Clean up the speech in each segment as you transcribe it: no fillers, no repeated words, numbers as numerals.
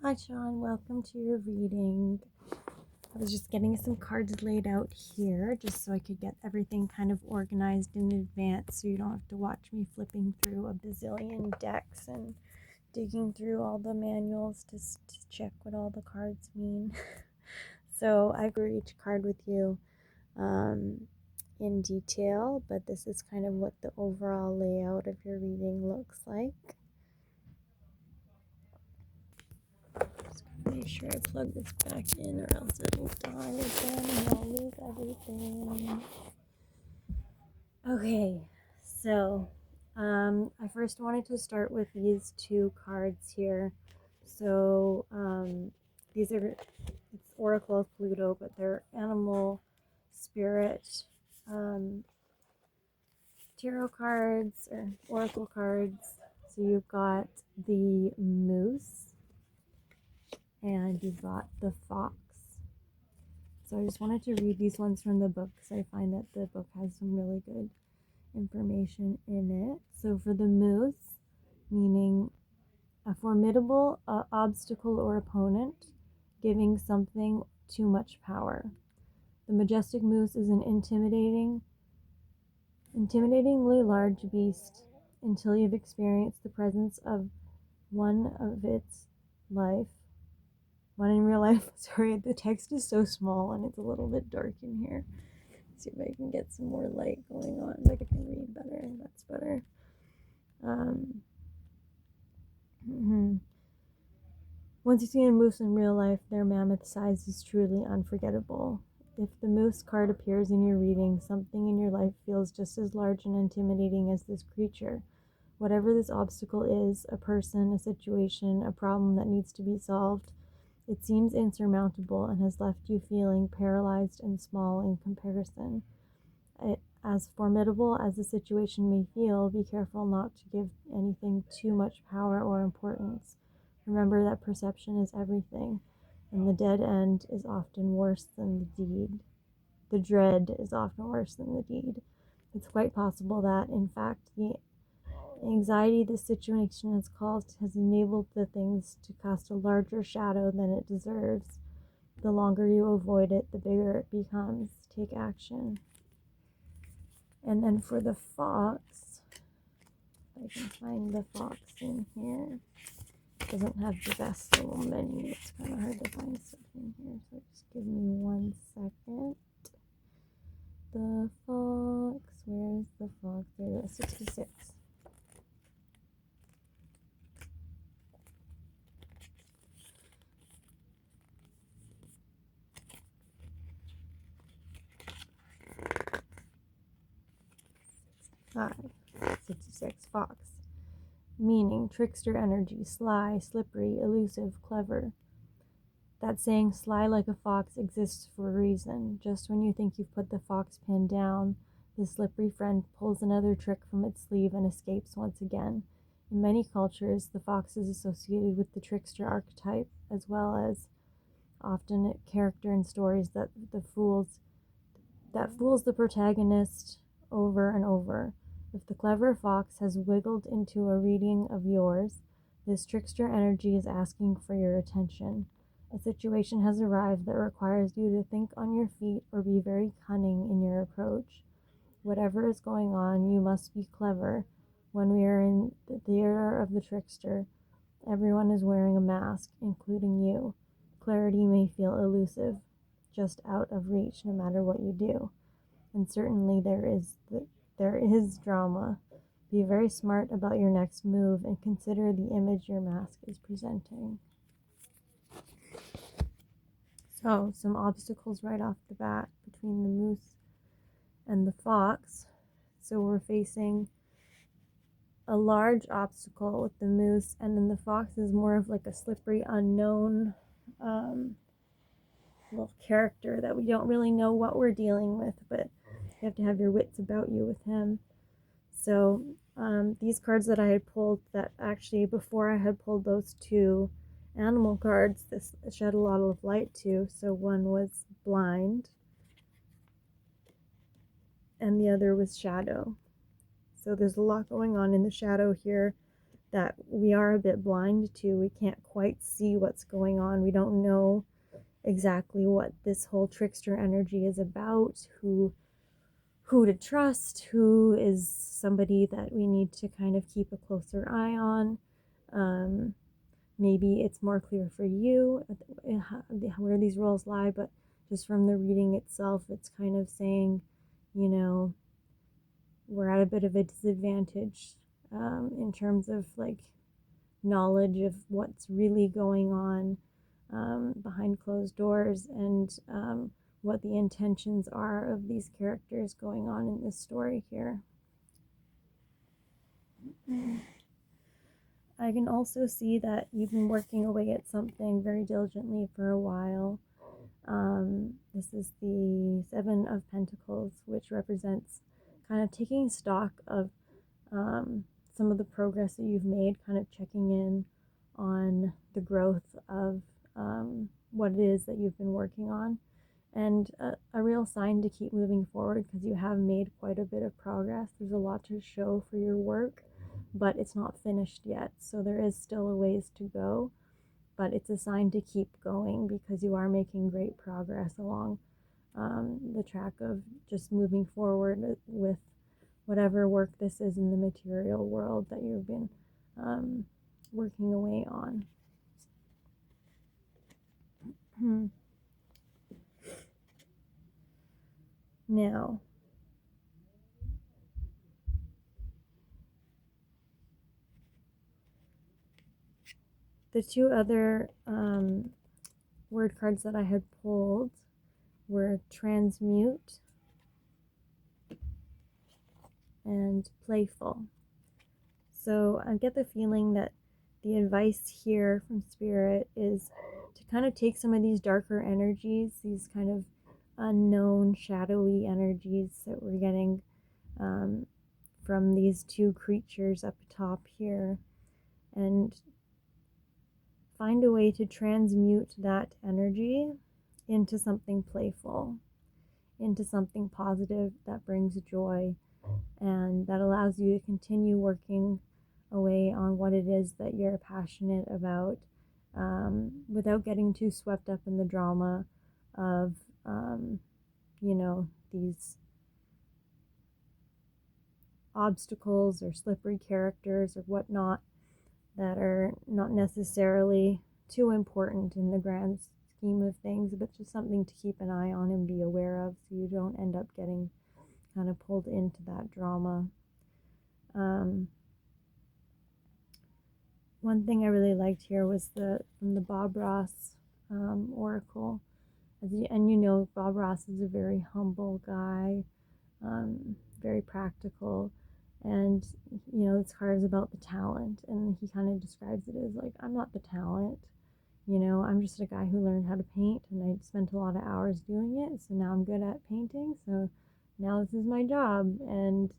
Hi Shawn, welcome to your reading. I was just getting some cards laid out here just so I could get everything kind of organized in advance so you don't have to watch me flipping through a bazillion decks and digging through all the manuals to check what all the cards mean. So I go through each card with you in detail, but this is kind of what the overall layout of your reading looks like. Make sure I plug this back in or else it'll die again and I'll lose everything. Okay, so I first wanted to start with these two cards here. So these are, it's Oracle of Pluto, but they're animal spirit tarot cards or oracle cards. So you've got the moose and you've got the fox. So I just wanted to read these ones from the book because I find that the book has some really good information in it. So for the moose, meaning a formidable obstacle or opponent, giving something too much power. The majestic moose is an intimidatingly large beast until you've experienced the presence of one in real life. Sorry, the text is so small and it's a little bit dark in here. Let's see if I can get some more light going on so I can read better. That's better. Once you see a moose in real life, their mammoth size is truly unforgettable. If the moose card appears in your reading, something in your life feels just as large and intimidating as this creature. Whatever this obstacle is, a person, a situation, a problem that needs to be solved, it seems insurmountable and has left you feeling paralyzed and small in comparison. As formidable as the situation may feel, be careful not to give anything too much power or importance. Remember that perception is everything, and the dead end is often worse than the deed. The dread is often worse than the deed. It's quite possible that, in fact, the anxiety this situation has caused has enabled the things to cast a larger shadow than it deserves. The longer you avoid it, the bigger it becomes. Take action. And then for the fox, if I can find the fox in here. It doesn't have the best little menu. It's kind of hard to find stuff in here, so just give me 1 second. The fox, where's the fox? There it is, 66. Five, 66, fox. Meaning, trickster energy, sly, slippery, elusive, clever. That saying, sly like a fox, exists for a reason. Just when you think you've put the fox pin down, the slippery friend pulls another trick from its sleeve and escapes once again. In many cultures, the fox is associated with the trickster archetype, as well as often a character in stories that fools the protagonist over and over. If the clever fox has wiggled into a reading of yours, this trickster energy is asking for your attention. A situation has arrived that requires you to think on your feet or be very cunning in your approach. Whatever is going on, you must be clever. When we are in the theater of the trickster, everyone is wearing a mask, including you. Clarity may feel elusive, just out of reach no matter what you do. And certainly there is drama. Be very smart about your next move and consider the image your mask is presenting. So, some obstacles right off the bat between the moose and the fox. So we're facing a large obstacle with the moose, and then the fox is more of like a slippery, unknown little character that we don't really know what we're dealing with, but you have to have your wits about you with him. So these cards that I had pulled, that actually before I had pulled those two animal cards, this shed a lot of light to. So one was blind and the other was shadow. So there's a lot going on in the shadow here that we are a bit blind to. We can't quite see what's going on. We don't know exactly what this whole trickster energy is about, who to trust, who is somebody that we need to kind of keep a closer eye on. Maybe it's more clear for you where these roles lie, but just from the reading itself, it's kind of saying, we're at a bit of a disadvantage in terms of like knowledge of what's really going on behind closed doors, and what the intentions are of these characters going on in this story here. I can also see that you've been working away at something very diligently for a while. This is the Seven of Pentacles, which represents kind of taking stock of some of the progress that you've made, kind of checking in on the growth of what it is that you've been working on, and a real sign to keep moving forward, because you have made quite a bit of progress. There's a lot to show for your work, but it's not finished yet, so there is still a ways to go, but it's a sign to keep going because you are making great progress along the track of just moving forward with whatever work this is in the material world that you've been working away on. Now, the two other word cards that I had pulled were transmute and playful. So I get the feeling that the advice here from Spirit is to kind of take some of these darker energies, these kind of unknown, shadowy energies that we're getting from these two creatures up top here, and find a way to transmute that energy into something playful, into something positive that brings joy, and that allows you to continue working away on what it is that you're passionate about, without getting too swept up in the drama of these obstacles or slippery characters or whatnot that are not necessarily too important in the grand scheme of things, but just something to keep an eye on and be aware of, so you don't end up getting kind of pulled into that drama. One thing I really liked here was from the Bob Ross oracle. And Bob Ross is a very humble guy, very practical, and this card is about the talent, and he kind of describes it as like, I'm not the talent, I'm just a guy who learned how to paint, and I spent a lot of hours doing it, so now I'm good at painting, so now this is my job, and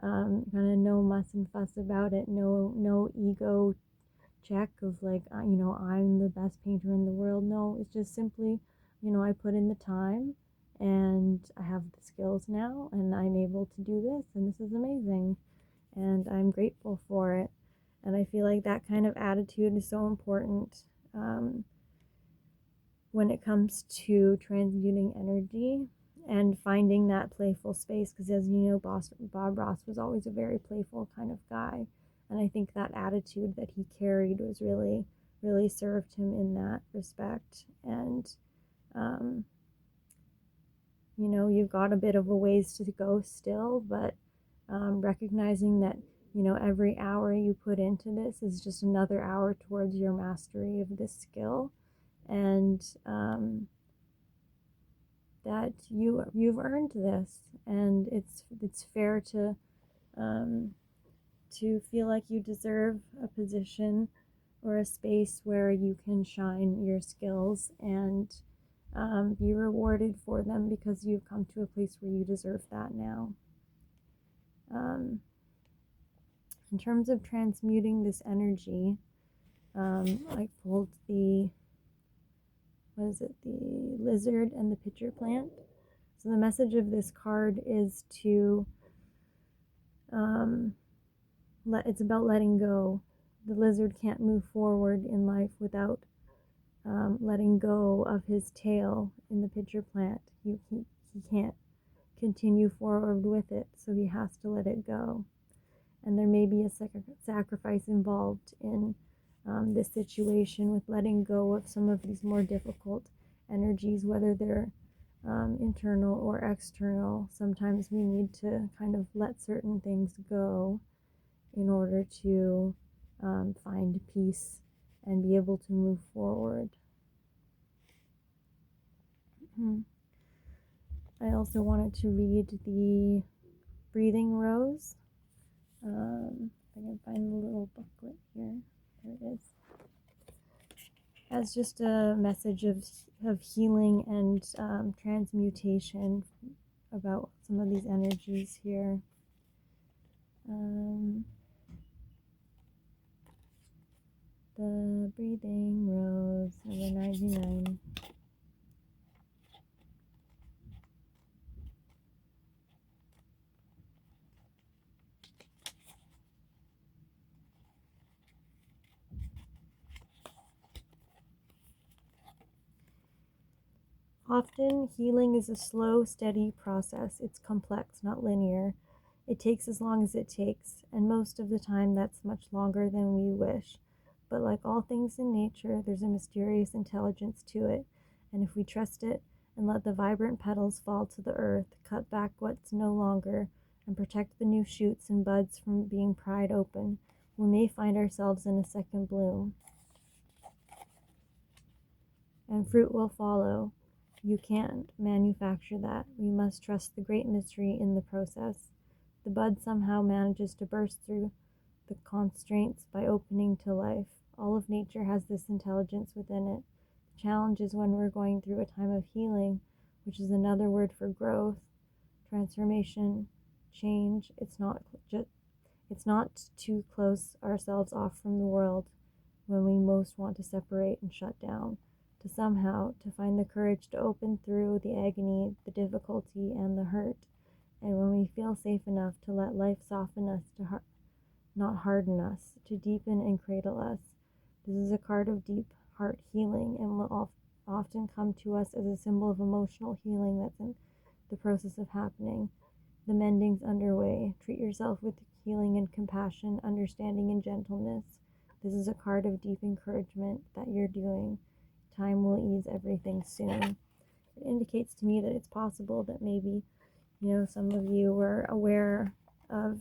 kind of no muss and fuss about it, no ego check of like, I'm the best painter in the world. No, it's just simply, I put in the time and I have the skills now and I'm able to do this, and this is amazing, and I'm grateful for it. And I feel like that kind of attitude is so important when it comes to transmuting energy and finding that playful space, because as you know, Bob Ross was always a very playful kind of guy, and I think that attitude that he carried was really served him in that respect. And you've got a bit of a ways to go still, but recognizing that every hour you put into this is just another hour towards your mastery of this skill, and that you've earned this, and it's fair to feel like you deserve a position or a space where you can shine your skills and be rewarded for them, because you've come to a place where you deserve that now. In terms of transmuting this energy, I pulled the lizard and the pitcher plant. So the message of this card is to it's about letting go, the lizard can't move forward in life without letting go of his tail in the pitcher plant. He can't continue forward with it, so he has to let it go. And there may be a sacrifice involved in this situation with letting go of some of these more difficult energies, whether they're internal or external. Sometimes we need to kind of let certain things go in order to find peace and be able to move forward. I also wanted to read the Breathing Rose. If I can find the little booklet here. There it is. As just a message of healing and transmutation about some of these energies here. The Breathing Rose, number 99. Often, healing is a slow, steady process. It's complex, not linear. It takes as long as it takes, and most of the time that's much longer than we wish. But like all things in nature, there's a mysterious intelligence to it, and if we trust it and let the vibrant petals fall to the earth, cut back what's no longer, and protect the new shoots and buds from being pried open, we may find ourselves in a second bloom. And fruit will follow. You can't manufacture that. We must trust the great mystery in the process. The bud somehow manages to burst through the constraints by opening to life. All of nature has this intelligence within it. The challenge is when we're going through a time of healing, which is another word for growth, transformation, change. It's not to close ourselves off from the world when we most want to separate and shut down. To find the courage to open through the agony, the difficulty, and the hurt. And when we feel safe enough to let life soften us, not harden us, to deepen and cradle us. This is a card of deep heart healing and will often come to us as a symbol of emotional healing that's in the process of happening. The mending's underway. Treat yourself with healing and compassion, understanding and gentleness. This is a card of deep encouragement that you're doing. Time will ease everything soon. It indicates to me that it's possible that maybe, some of you were aware of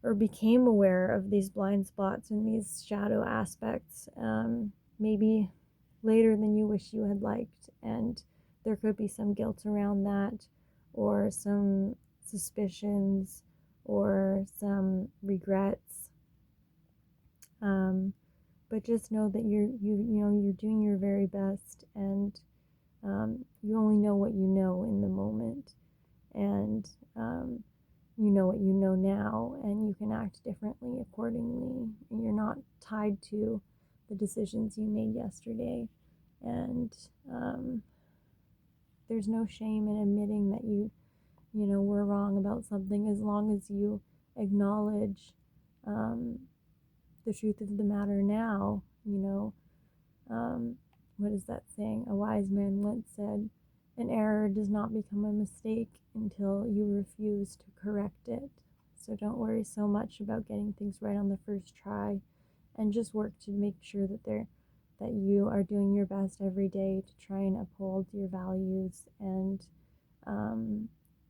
or became aware of these blind spots and these shadow aspects, maybe later than you wish you had liked. And there could be some guilt around that, or some suspicions, or some regrets. But just know that you're doing your very best, and you only know what you know in the moment, and you know what you know now, and you can act differently accordingly. And you're not tied to the decisions you made yesterday, and there's no shame in admitting that you were wrong about something, as long as you acknowledge the truth of the matter now. What is that saying? A wise man once said, an error does not become a mistake until you refuse to correct it. So don't worry so much about getting things right on the first try, and just work to make sure that you are doing your best every day to try and uphold your values, and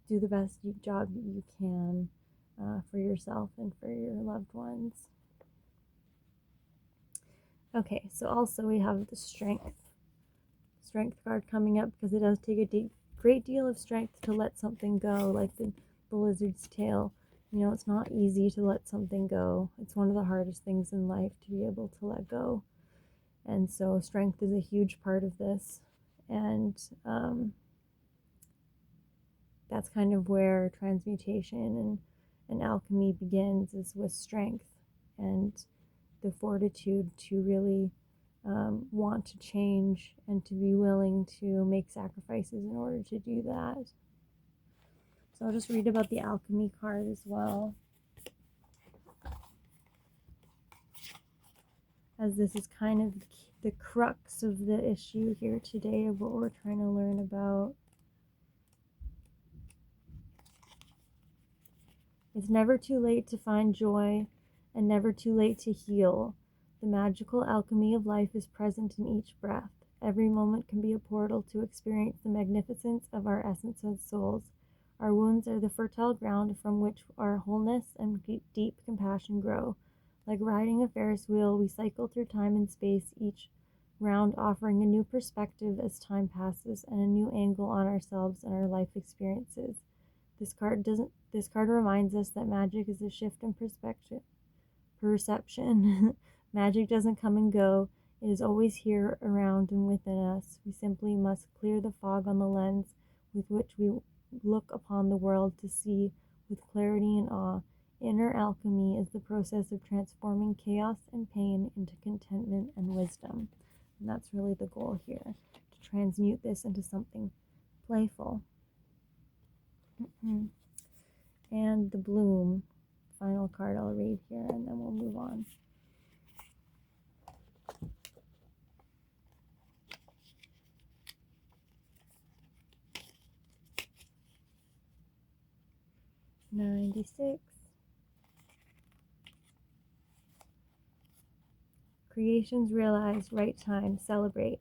do the best job you can for yourself and for your loved ones. Okay, so also we have the strength card coming up, because it does take a great deal of strength to let something go, like the lizard's tail. It's not easy to let something go. It's one of the hardest things in life to be able to let go. And so strength is a huge part of this. And that's kind of where transmutation and alchemy begins, is with strength and the fortitude to really want to change and to be willing to make sacrifices in order to do that. So I'll just read about the alchemy card as well. as this is kind of the crux of the issue here today of what we're trying to learn about. It's never too late to find joy and never too late to heal. The magical alchemy of life is present in each breath. Every moment can be a portal to experience the magnificence of our essence as souls. Our wounds are the fertile ground from which our wholeness and deep compassion grow. Like riding a Ferris wheel, we cycle through time and space, each round offering a new perspective as time passes and a new angle on ourselves and our life experiences. This card reminds us that magic is a shift in perception. Magic doesn't come and go. It is always here, around, and within us. We simply must clear the fog on the lens with which we look upon the world to see with clarity and awe. Inner alchemy is the process of transforming chaos and pain into contentment and wisdom. And that's really the goal here, to transmute this into something playful. And the bloom, final card I'll read here, and then we'll move on. $96. Creations realized, right time, celebrate.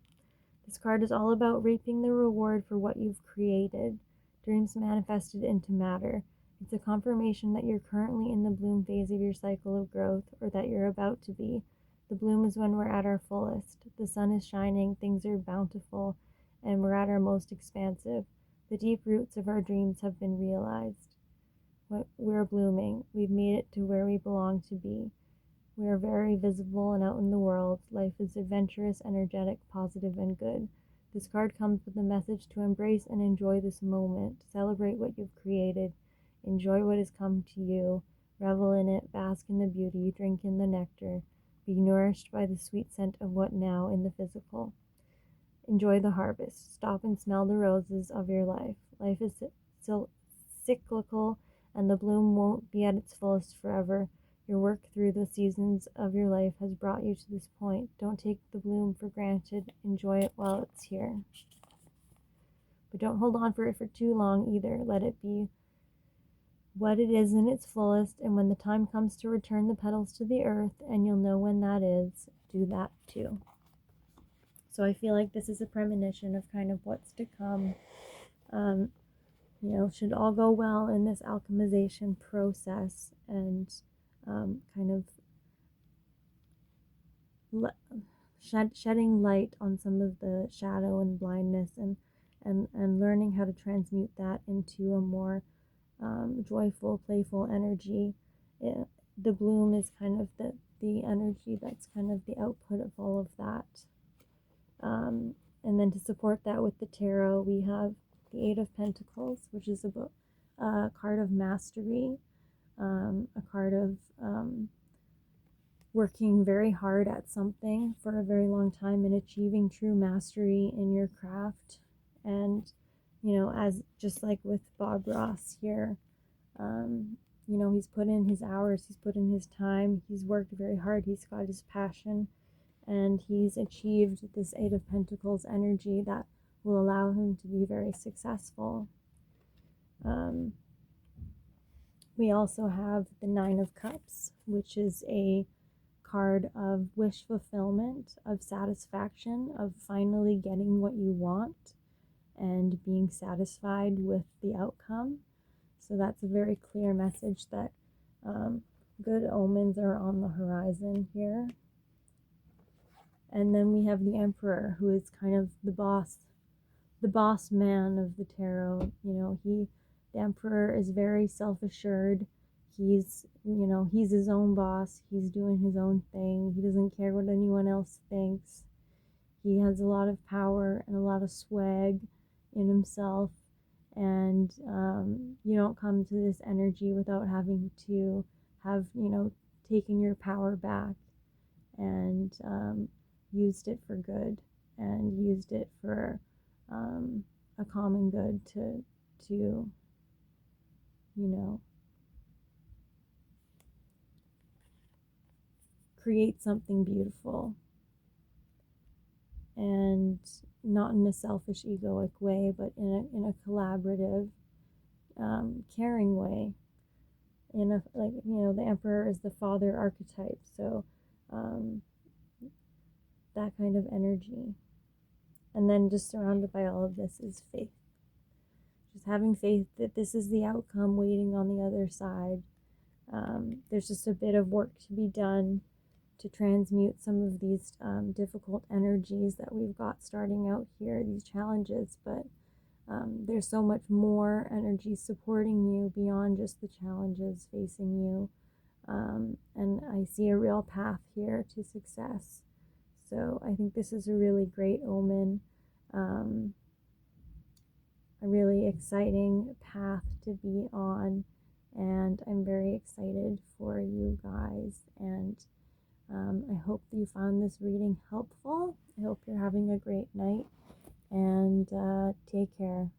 This card is all about reaping the reward for what you've created. Dreams manifested into matter. It's a confirmation that you're currently in the bloom phase of your cycle of growth, or that you're about to be. The bloom is when we're at our fullest. The sun is shining, things are bountiful, and we're at our most expansive. The deep roots of our dreams have been realized. We're blooming. We've made it to where we belong to be. We are very visible and out in the world. Life is adventurous, energetic, positive, and good. This card comes with a message to embrace and enjoy this moment. Celebrate what you've created. Enjoy what has come to you. Revel in it. Bask in the beauty. Drink in the nectar. Be nourished by the sweet scent of what now in the physical. Enjoy the harvest. Stop and smell the roses of your life. Life is still cyclical, and the bloom won't be at its fullest forever. Your work through the seasons of your life has brought you to this point. Don't take the bloom for granted. Enjoy it while it's here. But don't hold on for it for too long either. Let it be what it is in its fullest, and when the time comes to return the petals to the earth, and you'll know when that is, do that too. So I feel like this is a premonition of kind of what's to come. Should all go well in this alchemization process, and kind of shedding light on some of the shadow and blindness, and learning how to transmute that into a more joyful, playful energy. The bloom is kind of the energy that's kind of the output of all of that. And then to support that with the tarot, we have the Eight of Pentacles, which is a card of mastery, a card of working very hard at something for a very long time and achieving true mastery in your craft. And, as just like with Bob Ross here, he's put in his hours, he's put in his time, he's worked very hard, he's got his passion, and he's achieved this Eight of Pentacles energy that will allow him to be very successful. We also have the Nine of Cups, which is a card of wish fulfillment, of satisfaction, of finally getting what you want and being satisfied with the outcome. So that's a very clear message that good omens are on the horizon here. And then we have the Emperor, who is kind of the boss man of the tarot. The Emperor is very self-assured. He's his own boss. He's doing his own thing. He doesn't care what anyone else thinks. He has a lot of power and a lot of swag in himself. And you don't come to this energy without having to have, taken your power back and used it for good, and used it for a common good to create something beautiful, and not in a selfish, egoic way, but in a collaborative, caring way. In a, like, the emperor is the father archetype, so um, that kind of energy. And then just surrounded by all of this is faith. Just having faith that this is the outcome waiting on the other side. There's just a bit of work to be done to transmute some of these difficult energies that we've got starting out here, these challenges, but there's so much more energy supporting you beyond just the challenges facing you. And I see a real path here to success. So I think this is a really great omen, a really exciting path to be on. And I'm very excited for you guys. And I hope you found this reading helpful. I hope you're having a great night, and take care.